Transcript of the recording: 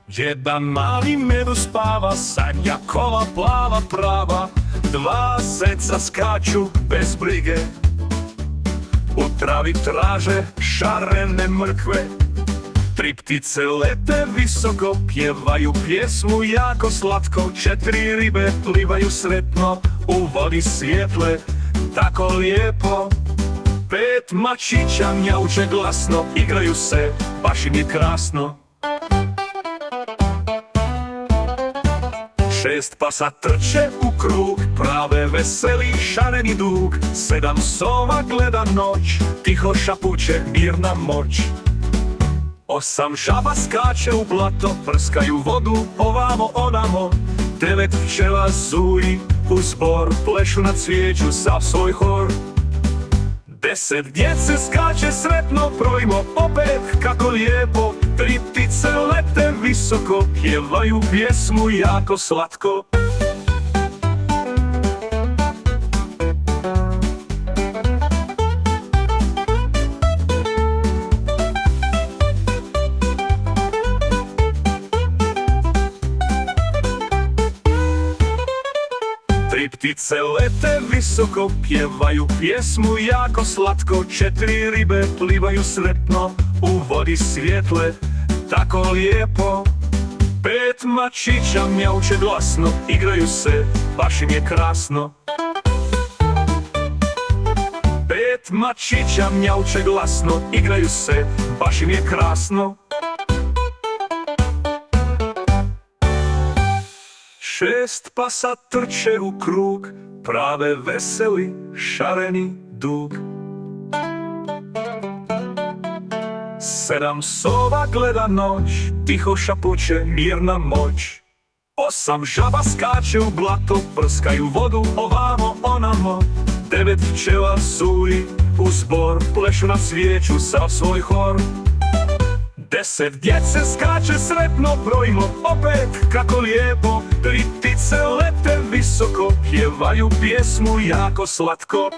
Jedan mali medu spava, sanja kola plava prava, dva zeca skaču bez brige, u travi traže šarene mrkve. Tri ptice lete visoko, pjevaju pjesmu jako slatko, četiri ribe plivaju sretno u vodi svijetle, tako lijepo. Pet mačića mjauče glasno, igraju se, baš im je krasno. Šest pasa trče u krug, prave veseli šareni dug. Sedam sova gleda noć, tiho šapuće mirna moć. Osam žaba skače u blato, prskaju vodu ovamo onamo. Devet pčela zuji u zbor, plešu na cvijeću sav svoj hor. Deset djece skače sretno, brojimo opet kako lijepo. Tri ptice lete visoko, pjevaju pjesmu jako slatko. Tri ptice lete visoko, pjevaju pjesmu jako slatko. Četiri ribe plivaju sretno u vodi svijetle, tako lijepo. Pet mačića mjauče glasno, igraju se, baš im je krasno. Pet mačića mjauče glasno, igraju se, baš im je krasno. Šest pasa trče u krug, prave veseli šareni dug. Sedam sova gleda noć, tiho šapuće mirna moć. Osam žaba skače u blato, prskaju vodu ovamo onamo. Devet pčela zuji u zbor, plešu na cvijeću sav svoj hor. Deset djece skače sretno, brojimo opet kako lijepo. Tri ptice lete visoko, pjevaju pjesmu jako slatko.